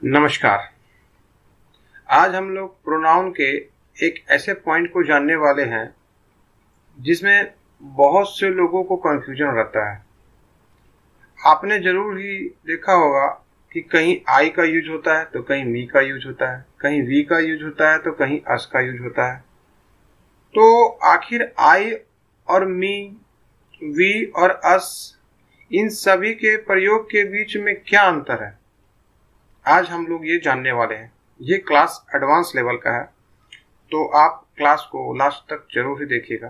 नमस्कार। आज हम लोग प्रोनाउन के एक ऐसे पॉइंट को जानने वाले हैं जिसमें बहुत से लोगों को कंफ्यूजन रहता है। आपने जरूर ही देखा होगा कि कहीं आई का यूज होता है तो कहीं मी का यूज होता है, कहीं वी का यूज होता है तो कहीं अस का यूज होता है। तो आखिर आई और मी, वी और अस, इन सभी के प्रयोग के बीच में क्या अंतर है, आज हम लोग ये जानने वाले हैं। ये क्लास एडवांस लेवल का है, तो आप क्लास को लास्ट तक जरूर ही देखिएगा।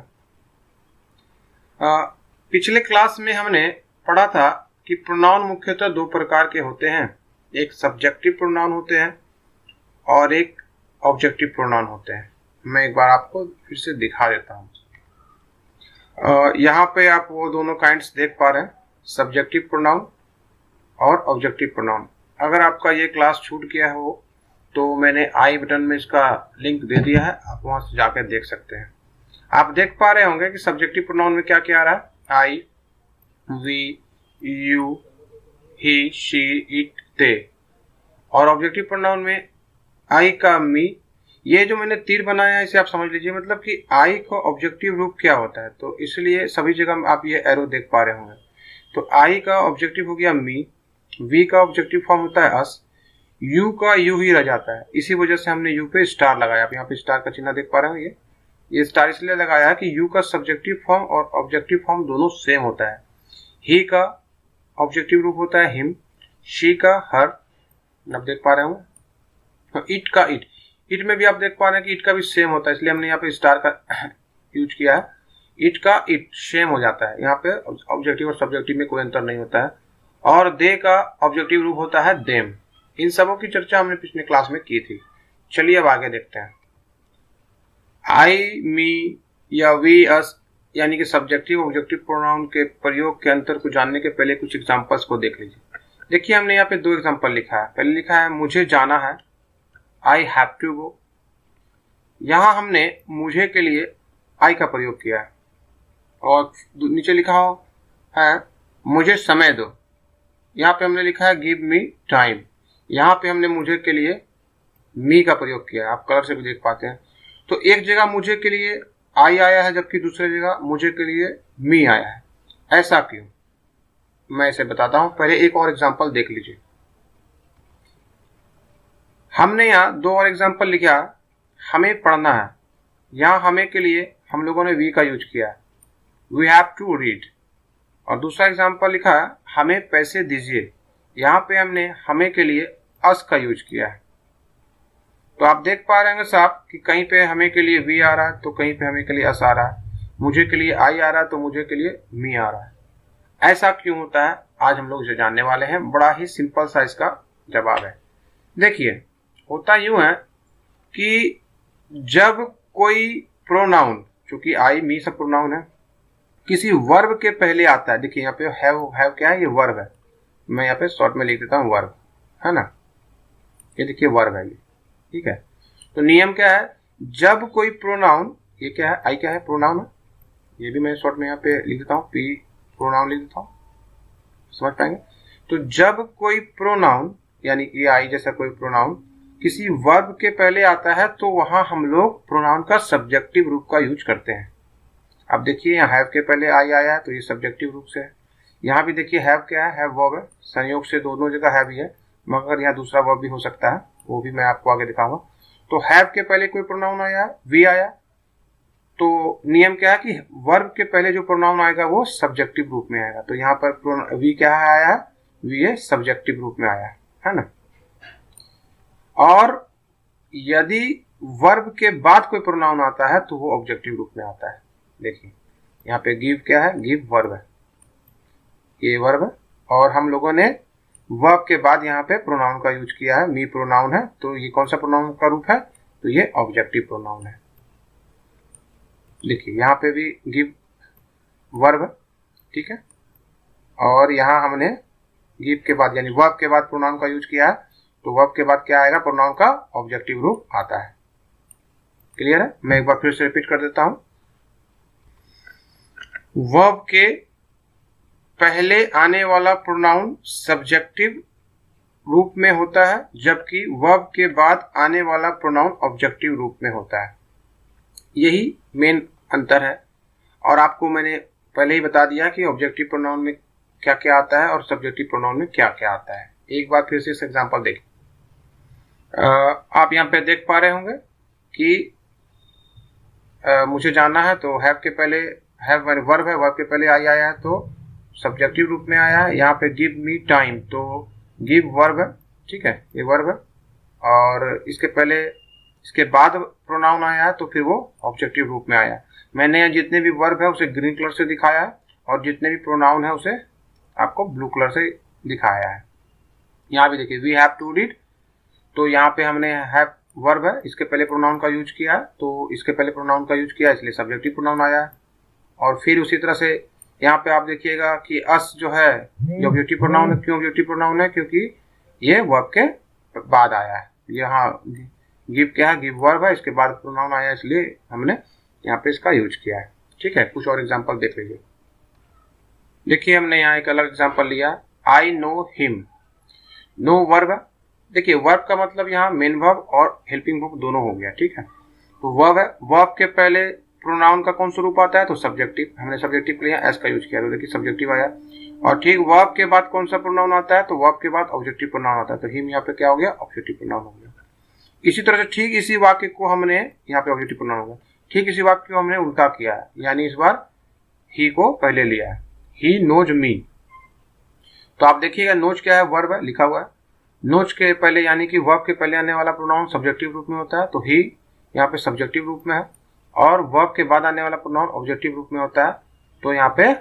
पिछले क्लास में हमने पढ़ा था कि प्रोनाउन मुख्यतः दो प्रकार के होते हैं। एक सब्जेक्टिव प्रोनाउन होते हैं और एक ऑब्जेक्टिव प्रोनाउन होते हैं। मैं एक बार आपको फिर से दिखा देता हूँ। यहाँ पे आप वो दोनों काइंड्स देख पा रहे हैं, सब्जेक्टिव प्रोनाउन और ऑब्जेक्टिव प्रोनाउन। अगर आपका ये क्लास छूट गया हो तो मैंने आई बटन में इसका लिंक दे दिया है, आप वहां से जाकर देख सकते हैं। आप देख पा रहे होंगे कि सब्जेक्टिव प्रोनाउन में क्या क्या आ रहा है, I, we, you, he, she, it, they. और ऑब्जेक्टिव प्रोनाउन में आई का मी। ये जो मैंने तीर बनाया है इसे आप समझ लीजिए, मतलब कि आई का ऑब्जेक्टिव रूप क्या होता है, तो इसलिए सभी जगह आप ये एरो देख पा रहे होंगे। तो आई का ऑब्जेक्टिव हो गया मी, वी का ऑब्जेक्टिव फॉर्म होता है अस, यू का यू ही रह जाता है। इसी वजह से हमने यू पे स्टार लगाया। आप यहाँ पे स्टार का चिन्ह देख पा रहे हो। ये स्टार इसलिए लगाया है कि यू का सब्जेक्टिव फॉर्म और ऑब्जेक्टिव फॉर्म दोनों सेम होता है। ही का ऑब्जेक्टिव रूप होता है हिम, शी का हर, आप देख पा रहे हो। इट का इट, इट में भी आप देख पा रहे हैं कि इट का भी सेम होता है, इसलिए हमने यहाँ पे स्टार का यूज किया है। इट का इट सेम हो जाता है, यहाँ पे ऑब्जेक्टिव और सब्जेक्टिव में कोई अंतर नहीं होता है। और दे का ऑब्जेक्टिव रूप होता है देम। इन सबों की चर्चा हमने पिछले क्लास में की थी। चलिए अब आगे देखते हैं। आई, मी या वी, अस यानी कि सब्जेक्टिव ऑब्जेक्टिव प्रोनाउन के प्रयोग के अंतर को जानने के पहले कुछ एग्जांपल्स को देख लीजिए। देखिए हमने यहाँ पे दो एग्जांपल लिखा है। पहले लिखा है मुझे जाना है, आई हैव टू गो। यहां हमने मुझे के लिए आई का प्रयोग किया है। और नीचे लिखा है मुझे समय दो, यहाँ पे हमने लिखा है गिव मी टाइम। यहाँ पे हमने मुझे के लिए मी का प्रयोग किया है, आप कलर से भी देख पाते हैं। तो एक जगह मुझे के लिए आई आया है जबकि दूसरी जगह मुझे के लिए मी आया है। ऐसा क्यों, मैं इसे बताता हूं। पहले एक और एग्जांपल देख लीजिए। हमने यहाँ दो और एग्जांपल लिखा, हमें पढ़ना है। यहाँ हमें के लिए हम लोगों ने वी का यूज किया है, वी हैव टू रीड। और दूसरा एग्जांपल लिखा है हमें पैसे दीजिए। यहाँ पे हमने हमें के लिए अस का यूज किया है। तो आप देख पा रहे हैं साहब कि कहीं पे हमें के लिए वी आ रहा है तो कहीं पे हमें के लिए अस आ रहा है, मुझे के लिए आई आ रहा है तो मुझे के लिए मी आ रहा है। ऐसा क्यों होता है, आज हम लोग इसे जानने वाले हैं। बड़ा ही सिंपल सा इसका जवाब है। देखिए होता यूं है कि जब कोई प्रोनाउन, चूंकि आई मी सब प्रोनाउन है, किसी वर्ब के पहले आता है। देखिए यहाँ पे हैव क्या है, ये वर्ब है। मैं यहाँ पे शॉर्ट में लिख देता हूँ वर्ब, है ना। ये देखिए वर्ब है ये, ठीक है। तो नियम क्या है, जब कोई प्रोनाउन, ये क्या है, आई क्या है, प्रोनाउन है। ये भी मैं शॉर्ट में यहाँ पे लिख देता हूँ, पी प्रोनाउन लिख देता हूँ, समझ पाएंगे। तो जब कोई प्रोनाउन यानी कि आई जैसा कोई प्रोनाउन किसी वर्ब के पहले आता है तो वहां हम लोग प्रोनाउन का सब्जेक्टिव रूप का यूज करते हैं। अब देखिए यहाँ हैव के पहले आई आया है तो ये सब्जेक्टिव रूप से है। यहाँ भी देखिए हैव क्या है, हैव वर्ब है। संयोग से दोनों जगह हैव ही है, मगर यहाँ दूसरा वर्ब भी हो सकता है, वो भी मैं आपको आगे दिखाऊंगा। तो हैव के पहले कोई प्रोनाउन आया, वी आया, तो नियम क्या है कि वर्ब के पहले जो प्रोनाउन आएगा वो सब्जेक्टिव रूप में आएगा। तो यहाँ पर वी क्या आया है, वी ये सब्जेक्टिव रूप में आया है ना। और यदि वर्ब के बाद कोई प्रोनाउन आता है तो वो ऑब्जेक्टिव रूप में आता है। देखिए यहाँ पे गिव क्या है, गिव वर्ब है, ये वर्ब है। और हम लोगों ने वर्ब के बाद यहाँ पे प्रोनाउन का यूज किया है, मी प्रोनाउन है, तो ये कौन सा प्रोनाउन का रूप है, तो ये ऑब्जेक्टिव प्रोनाउन है। देखिए यहाँ पे भी गिव वर्ब है, ठीक है। और यहाँ हमने गिव के बाद यानी वर्ब के बाद प्रोनाउन का यूज किया है, तो वर्ब के बाद क्या आएगा, प्रोनाउन का ऑब्जेक्टिव रूप आता है। क्लियर है। मैं एक बार फिर से रिपीट कर देता हूं। वर्ब के पहले आने वाला प्रोनाउन सब्जेक्टिव रूप में होता है, जबकि वर्ब के बाद आने वाला प्रोनाउन ऑब्जेक्टिव रूप में होता है। यही मेन अंतर है। और आपको मैंने पहले ही बता दिया कि ऑब्जेक्टिव प्रोनाउन में क्या क्या आता है और सब्जेक्टिव प्रोनाउन में क्या क्या आता है। एक बार फिर से इस एग्जांपल देखें। आप यहाँ पे देख पा रहे होंगे कि मुझे जाना है, तो हैव के पहले हैव वर्ब है, वर्ब के पहले आई आया है तो सब्जेक्टिव रूप में आया है। यहाँ पे गिव मी टाइम, तो गिव वर्ब है, ठीक है, ये वर्ब है, और इसके बाद प्रोनाउन आया है तो फिर वो ऑब्जेक्टिव रूप में आया। मैंने यहाँ जितने भी वर्ब है उसे ग्रीन कलर से दिखाया है और जितने भी प्रोनाउन है उसे आपको ब्लू कलर से दिखाया है। यहाँ भी देखिए, वी हैव टू रीड, तो यहाँ पे हमने हैव वर्ब है, इसके पहले प्रोनाउन का यूज किया, तो इसके पहले प्रोनाउन का यूज किया इसलिए सब्जेक्टिव प्रोनाउन आया है। और फिर उसी तरह से यहाँ पे आप देखिएगा कि अस जो है ये ऑब्जेक्टिव प्रोनाउन है। क्यों ऑब्जेक्टिव प्रोनाउन है? क्योंकि ये वर्ब के बाद आया है। यहाँ गिव क्या है? गिव वर्ब है, इसके बाद प्रोनाउन आया इसलिए हमने यहाँ पे इसका यूज किया है। ठीक है, कुछ और एग्जांपल देख लीजिए। देखिए, हमने यहाँ एक अलग एग्जांपल लिया, I know him. Know verb है। देखिए, वर्ब का मतलब यहाँ मेन वर्ब और हेल्पिंग वर्ब दोनों हो गया। ठीक है, तो वर्ब है, वर्ब के पहले प्रोनाउन का कौन सा रूप आता है? तो सब्जेक्टिव। हमने सब्जेक्टिव लिया, एस का यूज किया, तो देखिए सब्जेक्टिव आया। और ठीक वर्ब के बाद कौन सा प्रोनाउन आता है? तो वर्ब के बाद ऑब्जेक्टिव प्रोनाउन आता है, तो हिम यहाँ पे क्या हो गया? ऑब्जेक्टिव प्रोनाउन हो गया। इसी तरह से ठीक इसी वाक्य को हमने यहाँ पे ऑब्जेक्टिव प्रोनाउन होगा, ठीक इसी वाक्य को हमने उल्टा किया है, यानी इस बार ही को पहले लिया है, ही नोज मी। तो आप देखिएगा, नोज क्या है? वर्ब है, लिखा हुआ है। नोज के पहले यानी कि वर्ब के पहले आने वाला प्रोनाउन सब्जेक्टिव रूप में होता है, तो ही यहाँ पे सब्जेक्टिव रूप में है, और वर्ब के बाद आने वाला प्रोनाउन ऑब्जेक्टिव रूप में होता है, तो यहाँ पे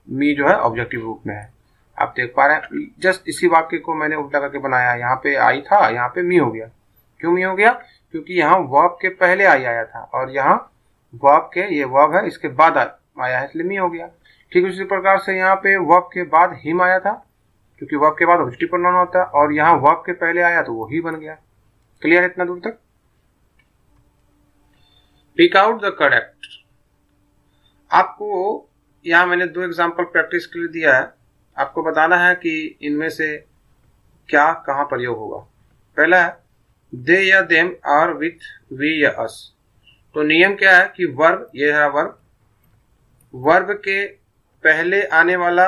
मी जो है ऑब्जेक्टिव रूप में है। आप देख पा रहे हैं, जस्ट इसी वाक्य को मैंने उल्टा करके बनाया। यहाँ पे आई था, यहाँ पे मी हो गया। क्यों मी हो गया? क्योंकि यहाँ वर्ब के पहले आई आया था और यहाँ वर्ब के, ये वर्ब है, इसके बाद आया है, इसलिए मी हो गया। ठीक उसी प्रकार से यहाँ पे वर्ब के बाद हिम आया था, क्योंकि वर्ब के बाद ऑब्जेक्टिव प्रोनाउन होता है, और यहाँ वर्ब के पहले आया तो वो ही बन गया। क्लियर है इतना दूर तक? Pick out the correct. आपको यहाँ मैंने दो एग्जांपल प्रैक्टिस के लिए दिया है, आपको बताना है कि इनमें से क्या कहाँ प्रयोग होगा। पहला है, दे या देम आर विथ वी या अस। तो नियम क्या है कि वर्ब, ये है वर्ब, वर्ब के पहले आने वाला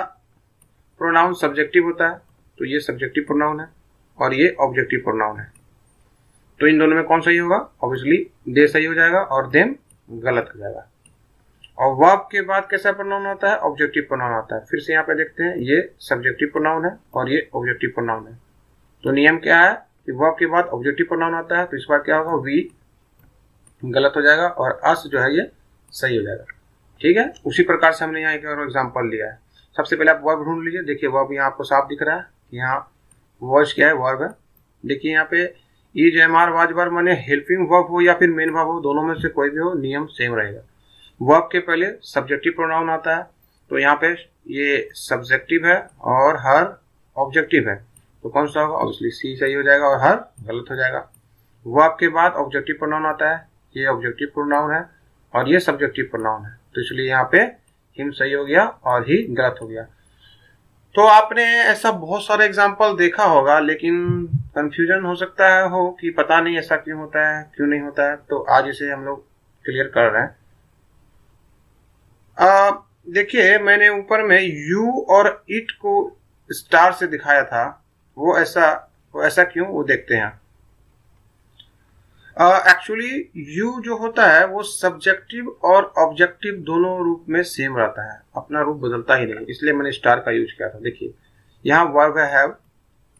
प्रोनाउन सब्जेक्टिव होता है, तो ये सब्जेक्टिव प्रोनाउन है और ये ऑब्जेक्टिव प्रोनाउन है। तो इन दोनों में कौन सही होगा? ऑब्वियसली दे सही हो जाएगा और देम गलत हो जाएगा। और वर्ब के बाद कैसा प्रोनाउन होता है? ऑब्जेक्टिव प्रोनाउन आता है। फिर से यहाँ पे देखते हैं, ये सब्जेक्टिव प्रोनाउन है और ये ऑब्जेक्टिव प्रोनाउन है। तो नियम क्या है कि वर्ब के बाद ऑब्जेक्टिव प्रोनाउन आता है, तो इस बार क्या होगा? वी गलत हो जाएगा और अस जो है ये सही हो जाएगा। ठीक है, उसी प्रकार से हमने यहाँ एक और एग्जाम्पल लिया है। सबसे पहले आप वर्ब ढूंढ लीजिए। देखिए, वर्ब यहाँ आपको साफ दिख रहा है, यहाँ वॉइस क्या है? वर्ब है। देखिए यहाँ पे is, am are, was verb, माने हेल्पिंग वर्ब हो या फिर मेन वर्ब हो, दोनों में से कोई भी हो, नियम सेम रहेगा। वर्ब के पहले सब्जेक्टिव प्रोनाउन आता है, तो यहाँ पे ये सब्जेक्टिव है और हर ऑब्जेक्टिव है, तो कौन सा होगा? ऑब्वियसली सी सही हो जाएगा और हर गलत हो जाएगा। वर्ब के बाद ऑब्जेक्टिव प्रोनाउन आता है, ये ऑब्जेक्टिव प्रोनाउन है और ये सब्जेक्टिव प्रोनाउन है, तो इसलिए यहाँ पे हिम सही हो गया और ही गलत हो गया। तो आपने ऐसा बहुत सारे एग्जाम्पल देखा होगा, लेकिन कंफ्यूजन हो सकता है हो कि पता नहीं ऐसा क्यों होता है, क्यों नहीं होता है। तो आज इसे हम लोग क्लियर कर रहे हैं। देखिए, मैंने ऊपर में यू और इट को स्टार से दिखाया था, वो ऐसा क्यों, वो देखते हैं। एक्चुअली यू जो होता है वो सब्जेक्टिव और ऑब्जेक्टिव दोनों रूप में सेम रहता है, अपना रूप बदलता ही नहीं, इसलिए मैंने स्टार का यूज किया था। देखिए, यहाँ वर्ब है हैव,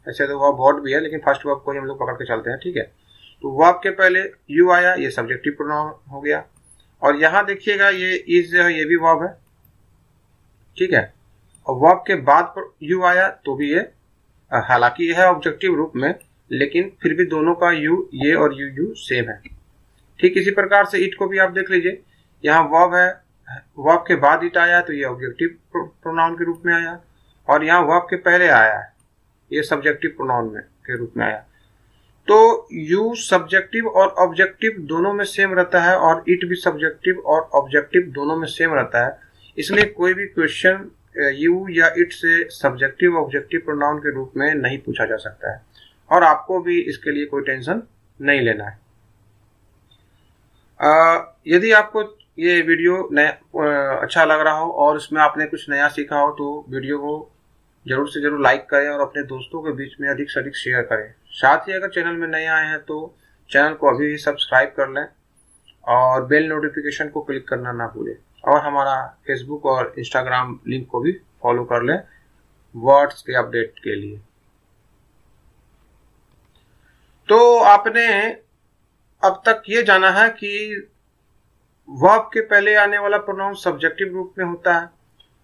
ऐसे तो वर्ब वर्ड भी है, लेकिन फर्स्ट वर्ब को ही हम लोग पकड़ के चलते हैं। ठीक है, तो वर्ब के पहले यू आया, ये सब्जेक्टिव प्रोनाउन हो गया। और यहाँ देखिएगा, ये इज जो है ये भी वर्ब है। ठीक है, और वर्ब के बाद यू आया तो भी ये, हालांकि यह है ऑब्जेक्टिव रूप में, लेकिन फिर भी दोनों का यू, ये और यू सेम है। ठीक इसी प्रकार से इट को भी आप देख लीजिए, यहाँ वर्ब है, वर्ब के बाद इट आया तो ये ऑब्जेक्टिव प्रोनाउन के रूप में आया, और यहाँ वर्ब के पहले आया है, ये सब्जेक्टिव प्रोनाउन में के रूप में आया। तो यू सब्जेक्टिव और ऑब्जेक्टिव दोनों में सेम रहता है और इट भी सब्जेक्टिव और ऑब्जेक्टिव दोनों में सेम रहता है, इसलिए कोई भी क्वेश्चन यू या इट से सब्जेक्टिव ऑब्जेक्टिव प्रोनाउन के रूप में नहीं पूछा जा सकता है। और आपको भी इसके लिए कोई टेंशन नहीं लेना है। यदि आपको ये वीडियो अच्छा लग रहा हो और इसमें आपने कुछ नया सीखा हो तो वीडियो को जरूर से जरूर लाइक करें और अपने दोस्तों के बीच में अधिक से अधिक शेयर करें। साथ ही अगर चैनल में नए आए हैं तो चैनल को अभी भी सब्सक्राइब कर लें और बेल नोटिफिकेशन को क्लिक करना ना भूलें, और हमारा फेसबुक और इंस्टाग्राम लिंक को भी फॉलो कर लें वर्ड्स के अपडेट के लिए। तो आपने अब तक ये जाना है कि वर्ब के पहले आने वाला प्रोनाउन सब्जेक्टिव रूप में होता है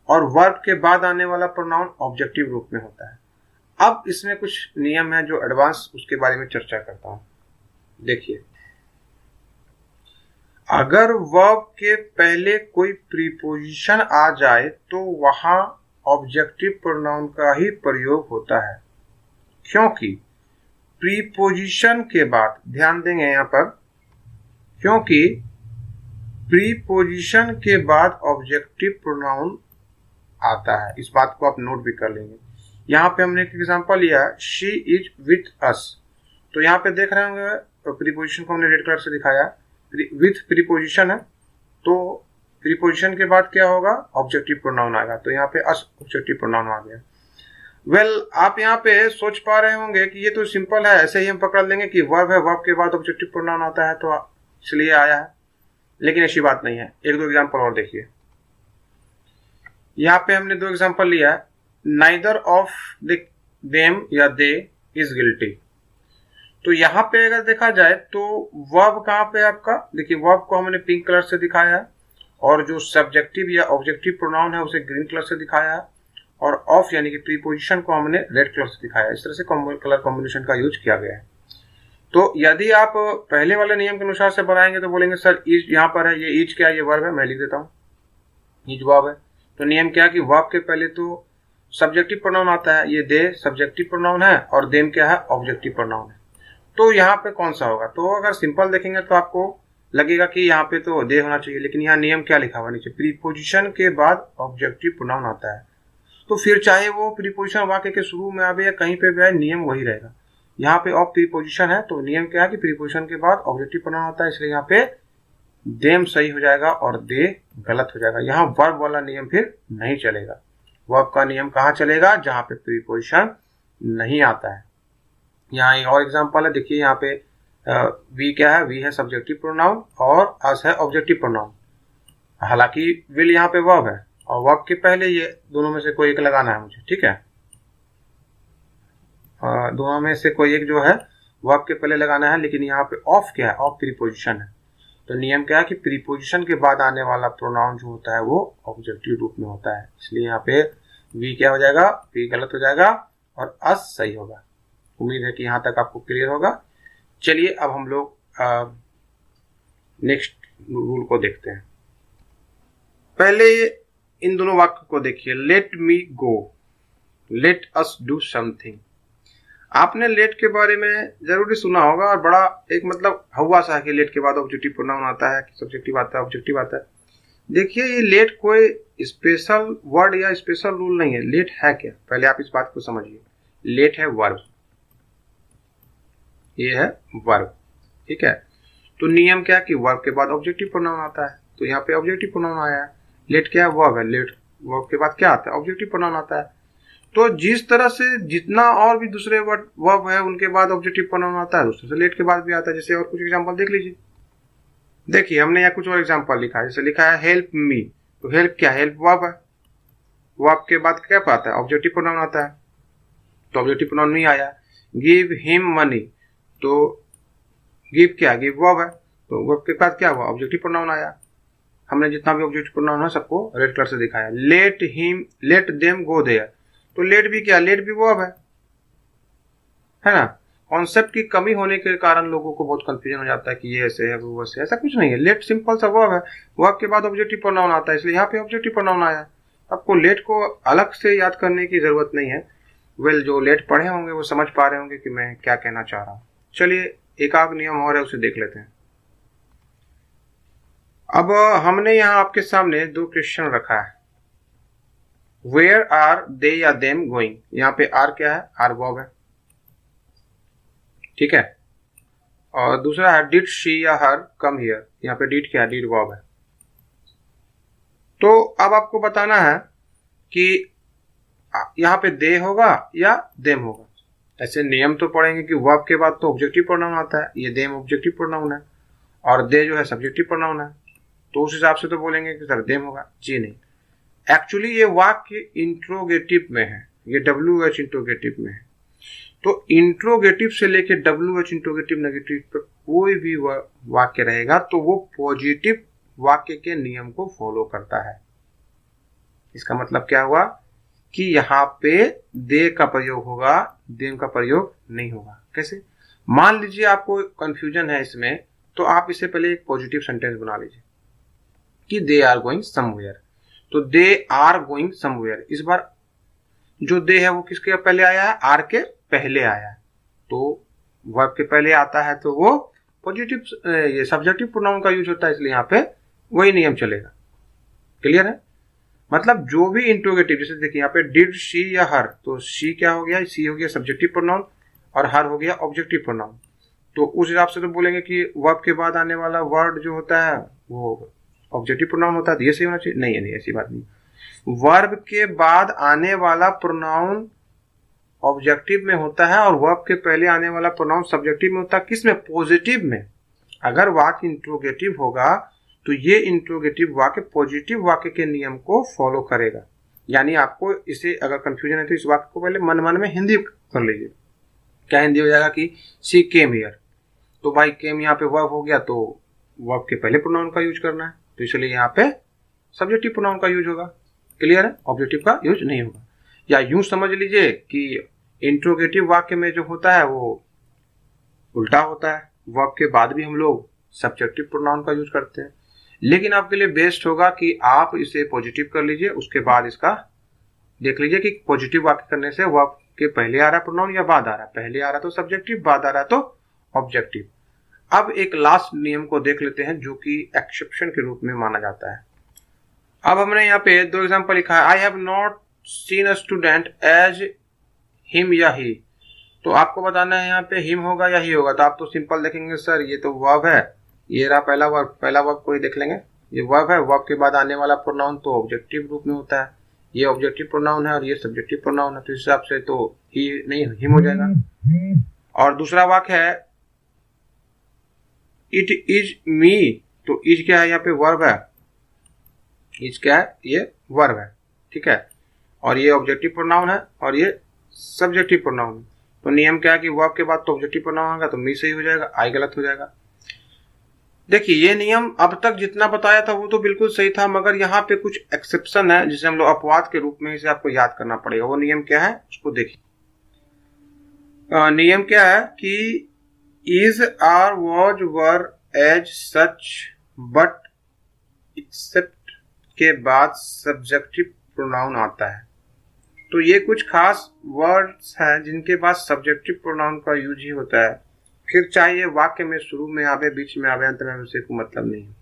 और वर्ब के बाद आने वाला प्रोनाउन ऑब्जेक्टिव रूप में होता है। अब इसमें कुछ नियम है जो एडवांस, उसके बारे में चर्चा करता हूं। देखिए, अगर वर्ब के पहले कोई प्रीपोजिशन आ जाए तो वहां ऑब्जेक्टिव प्रोनाउन का ही प्रयोग होता है, क्योंकि प्रीपोजिशन के बाद, ध्यान देंगे यहां पर, क्योंकि प्रीपोजिशन के बाद ऑब्जेक्टिव प्रोनाउन आता है। इस बात को आप नोट भी कर लेंगे। यहां पे हमने एक एग्जांपल लिया, शी इज विथ अस। तो यहां पे देख रहे होंगे प्रीपोजिशन को हमने रेड कलर से दिखाया, विथ प्रीपोजिशन है, तो प्रीपोजिशन के बाद क्या होगा, ऑब्जेक्टिव प्रोनाउन आएगा। तो यहाँ पे अस ऑब्जेक्टिव प्रोनाउन आ गया। आप यहाँ पे सोच पा रहे होंगे कि ये तो सिंपल है, ऐसे ही हम पकड़ लेंगे कि वर्ब है, वर्ब के बाद ऑब्जेक्टिव प्रोनाउन आता है तो इसलिए आया है, लेकिन ऐसी बात नहीं है। एक दो एग्जांपल और देखिए। यहाँ पे हमने दो एग्जांपल लिया है, नाइदर ऑफ देम या दे इज गिल्टी। तो यहाँ पे अगर देखा जाए तो वर्ब कहाँ पे आपका, देखिए वर्ब को हमने पिंक कलर से दिखाया है और जो सब्जेक्टिव या ऑब्जेक्टिव प्रोनाउन है उसे ग्रीन कलर से दिखाया है, और ऑफ यानी कि प्रीपोजिशन को हमने रेड कलर से दिखाया। इस तरह से कलर कॉम्बिनेशन का यूज किया गया है। तो यदि आप पहले वाले नियम के अनुसार से बनाएंगे तो बोलेंगे सर इज यहाँ पर है, ये इज क्या है, ये वर्ब है, मैं लिख देता हूँ इज वर्ब है। तो नियम क्या है कि वर्ब के पहले तो सब्जेक्टिव प्रोनाउन आता है, ये दे सब्जेक्टिव प्रोनाउन है और देम क्या है, ऑब्जेक्टिव प्रोनाउन है। तो यहाँ पे कौन सा होगा, तो अगर सिंपल देखेंगे तो आपको लगेगा कि यहाँ पे तो दे होना चाहिए, लेकिन यहाँ नियम क्या लिखा हुआ नीचे, प्रीपोजिशन के बाद ऑब्जेक्टिव प्रोनाउन आता है। तो फिर चाहे वो प्रीपोजिशन वाक्य के शुरू में आवे या कहीं पे भी आए, नियम वही रहेगा। यहाँ पे ऑफ प्रीपोजिशन है तो नियम क्या है कि प्रीपोजिशन के बाद ऑब्जेक्टिव प्रोनाउन आता है, इसलिए यहाँ पे देम सही हो जाएगा और दे गलत हो जाएगा। यहाँ वर्ब वाला नियम फिर नहीं चलेगा। वर्ब का नियम कहाँ चलेगा, जहां पे प्रीपोजिशन नहीं आता है। यहाँ एक और एग्जांपल है, देखिए यहाँ पे वी क्या है, वी है सब्जेक्टिव प्रोनाउन और अस है ऑब्जेक्टिव प्रोनाउन। हालांकि विल यहाँ पे वर्ब है और वर्ब के पहले ये दोनों में से कोई एक लगाना है मुझे, ठीक है। दोनों में से कोई एक जो है वर्ब के पहले लगाना है, लेकिन यहाँ पे ऑफ क्या है, ऑफ प्रीपोजिशन है। तो नियम क्या है कि प्रीपोजिशन के बाद आने वाला प्रोनाउन जो होता है वो ऑब्जेक्टिव रूप में होता है, इसलिए यहाँ पे वी क्या हो जाएगा, वी गलत हो जाएगा और अस सही होगा। उम्मीद है कि यहाँ तक आपको क्लियर होगा। चलिए अब हम लोग नेक्स्ट रूल को देखते हैं। पहले इन दोनों वाक्य को देखिए, let me go, let us do something. आपने लेट के बारे में जरूर सुना होगा और बड़ा एक मतलब हवा सा है कि लेट के बाद ऑब्जेक्टिव प्रोनाउन आता है कि सब्जेक्टिव आता है, ऑब्जेक्टिव आता है। देखिए ये लेट कोई स्पेशल वर्ड या स्पेशल रूल नहीं है। लेट है क्या, पहले आप इस बात को समझिए। लेट है वर्ब, ये है वर्ब, ठीक है। तो नियम क्या है कि वर्ब के बाद ऑब्जेक्टिव प्रोनाउन आता है, तो यहाँ पे ऑब्जेक्टिव प्रोनाउन आया है। लेट क्या है, वर्ब है, लेट वर्ब के बाद क्या आता है, ऑब्जेक्टिव प्रोनाउन आता है। तो जिस तरह से जितना और भी दूसरे वर्ब है उनके बाद ऑब्जेक्टिव प्रोनाउन आता है, दूसरे से लेट के बाद भी आता है। जैसे और कुछ एग्जांपल देख लीजिए। देखिए हमने यहाँ कुछ और एग्जांपल लिखा है, जैसे लिखा है हेल्प मी। तो हेल्प क्या, हेल्प वर्ब है, वर्ब के बाद क्या आता है, ऑब्जेक्टिव प्रोनाउन आता है, तो ऑब्जेक्टिव प्रोनाउन नहीं आया। गिव हिम मनी, तो गिव क्या, गिव वर्ब है, तो वर्ब के बाद क्या हुआ, ऑब्जेक्टिव प्रोनाउन आया। हमने जितना भी ऑब्जेक्टिव प्रोनाउन है सबको रेड कलर से दिखाया। Let him, let them go there, तो लेट भी क्या, लेट भी वर्ब है ना। कॉन्सेप्ट की कमी होने के कारण लोगों को बहुत कंफ्यूजन हो जाता है कि ये ऐसे है वो वैसे, ऐसा कुछ नहीं है। लेट सिंपल सा वर्ब है, वर्ब के बाद ऑब्जेक्टिव प्रोनाउन आता है, इसलिए यहाँ पे ऑब्जेक्टिव प्रोनाउन आया। आपको लेट को अलग से याद करने की जरूरत नहीं है। जो लेट पढ़े होंगे वो समझ पा रहे होंगे कि मैं क्या कहना चाह रहा हूँ। चलिए एक आध नियम और है, उसे देख लेते हैं। अब हमने यहाँ आपके सामने दो क्वेश्चन रखा है। वेयर आर दे या देम गोइंग, यहाँ पे आर क्या है, आर वर्ब है। ठीक है। और दूसरा है डिड शी या हर कम हियर, यहाँ पे डिड क्या है, डिड वर्ब है। तो अब आपको बताना है कि यहाँ पे दे होगा या देम होगा। ऐसे नियम तो पढ़ेंगे कि वर्ब के बाद तो ऑब्जेक्टिव प्रोनाउन आता है, ये देम ऑब्जेक्टिव प्रोनाउन है और दे जो है सब्जेक्टिव प्रोनाउन है, तो उस हिसाब से तो बोलेंगे कि सर देम होगा। जी नहीं, एक्चुअली ये वाक्य इंट्रोगेटिव में है, ये WH इंट्रोगेटिव में है। तो इंट्रोगेटिव से लेके WH इंट्रोगेटिव नेगेटिव तक कोई भी वाक्य रहेगा तो वो पॉजिटिव वाक्य के नियम को फॉलो करता है। इसका मतलब क्या हुआ कि यहाँ पे दे का प्रयोग होगा, देम का प्रयोग नहीं होगा। कैसे? मान लीजिए आपको कंफ्यूजन है इसमें, तो आप इससे पहले एक पॉजिटिव सेंटेंस बना लीजिए कि दे आर गोइंग समवेयर। तो दे आर गोइंग समवेयर, इस बार जो दे है वो किसके पहले आया है, आर के पहले आया है, तो वर्ब के पहले आता है तो वो पॉजिटिव ये सब्जेक्टिव प्रोनाउन का यूज होता है, इसलिए यहाँ पे वही नियम चलेगा। क्लियर है? मतलब जो भी इंट्रोगेटिव, जैसे देखिए यहाँ पे डिड शी या हर, तो शी क्या हो गया, शी हो गया सब्जेक्टिव प्रोनाउन और हर हो गया ऑब्जेक्टिव प्रोनाउन। तो उस हिसाब से तो बोलेंगे कि वर्ब के बाद आने वाला वर्ड जो होता है वो ऑब्जेक्टिव प्रोनाउन होता है, तो ये सही होना चाहिए। नहीं है, नहीं, ऐसी बात नहीं। वर्ब के बाद आने वाला प्रोनाउन ऑब्जेक्टिव में होता है और वर्ब के पहले आने वाला प्रोनाउन सब्जेक्टिव में होता है। किसमें? पॉजिटिव में। अगर वाक्य इंट्रोगेटिव होगा तो ये इंट्रोगेटिव वाक्य पॉजिटिव वाक्य के नियम को फॉलो करेगा। यानी आपको इसे अगर कंफ्यूजन है तो इस वाक्य को पहले मन मन में हिंदी कर लीजिए। क्या हिंदी हो जाएगा कि शी केम हियर, तो भाई केम यहाँ पे वर्ब हो गया, तो वर्ब के पहले प्रोनाउन का यूज करना है, तो इसलिए यहाँ पे सब्जेक्टिव प्रोनाउन का यूज होगा। क्लियर है? ऑब्जेक्टिव का यूज नहीं होगा। या यूं समझ लीजिए कि इंट्रोगेटिव वाक्य में जो होता है वो उल्टा होता है, वर्ब के बाद भी हम लोग सब्जेक्टिव प्रोनाउन का यूज करते हैं। लेकिन आपके लिए बेस्ट होगा कि आप इसे पॉजिटिव कर लीजिए, उसके बाद इसका देख लीजिए कि पॉजिटिव वाक्य करने से वर्ब के पहले आ रहा है प्रोनाउन या बाद आ रहा है। पहले आ रहा तो सब्जेक्टिव, बाद आ रहा तो ऑब्जेक्टिव। अब एक लास्ट नियम को देख लेते हैं जो कि एक्सेप्शन के रूप में माना जाता है। अब हमने यहाँ पे 2 एग्जाम्पल लिखा है, I have not seen a student as him या ही। तो आपको बताना है यहाँ पे हिम होगा या ही होगा, तो आप तो सिंपल देखेंगे सर ये तो वर्ब है, ये रहा पहला वर्ब को ही देख लेंगे, ये वर्ब है, वर्ब के बाद आने वाला प्रोनाउन तो ऑब्जेक्टिव रूप में होता है, ये ऑब्जेक्टिव प्रोनाउन है और ये सब्जेक्टिव प्रोनाउन है, तो इस हिसाब से तो ही नहीं हिम हो जाएगा। और दूसरा वाक्य है इट इज मी, तो इज क्या है, यहाँ पे वर्ब है, इज क्या है, ये वर्ब है, ठीक है, और ये ऑब्जेक्टिव प्रोनाउन है और ये सब्जेक्टिव प्रोनाउन है। तो नियम क्या है कि वर्ब के बाद तो ऑब्जेक्टिव प्रोनाउन होगा, तो मी सही हो जाएगा, आई गलत हो जाएगा। देखिए ये नियम अब तक जितना बताया था वो तो बिल्कुल सही था, मगर यहाँ पे कुछ एक्सेप्शन है जिसे हम लोग अपवाद के रूप में इसे आपको याद करना पड़ेगा। वो नियम क्या है उसको देखिए। नियम क्या है कि is are was were as such but except के बाद सब्जेक्टिव प्रोनाउन आता है। तो ये कुछ खास वर्ड्स हैं जिनके बाद सब्जेक्टिव प्रोनाउन का यूज ही होता है, फिर चाहे वाक्य में शुरू में आवे, बीच में आवे, अंत में उसे कोई मतलब नहीं है।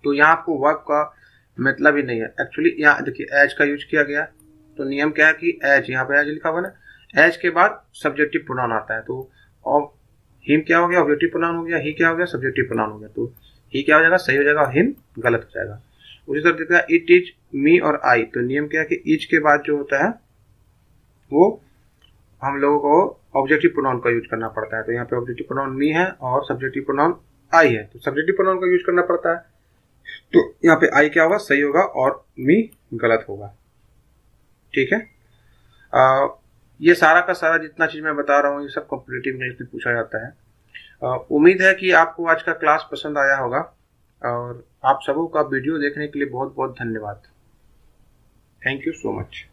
तो यहाँ आपको वर्ब का मतलब ही नहीं है। एक्चुअली यहाँ देखिए एज का यूज किया गया, तो नियम क्या है कि एज, यहाँ पे एज लिखा हुआ ना, एज के बाद सब्जेक्टिव प्रोनाउन आता है, तो और हिम क्या हो गया, ऑब्जेक्टिव प्रोनाउन हो गया, ही क्या हो गया, सब्जेक्टिव प्रोनाउन हो गया, तो ही क्या हो जाएगा, सही हो जाएगा, हिम गलत हो जाएगा। उसी तरह देखा इट इज मी और आई, तो नियम क्या है कि इज के बाद जो होता है वो हम लोगों को ऑब्जेक्टिव प्रोनाउन का यूज करना पड़ता है। तो यहाँ पे ऑब्जेक्टिव प्रोनाउन मी है और सब्जेक्टिव प्रोनाउन आई है, तो सब्जेक्टिव प्रोनाउन का यूज करना पड़ता है। तो यहाँ पे आई क्या होगा, सही होगा, और मी गलत होगा। ठीक है, ये सारा का सारा जितना चीज मैं बता रहा हूँ ये सब कॉम्पिटिटिव इंग्लिश में पूछा जाता है। उम्मीद है कि आपको आज का क्लास पसंद आया होगा और आप सबों का वीडियो देखने के लिए बहुत बहुत धन्यवाद। Thank you so much.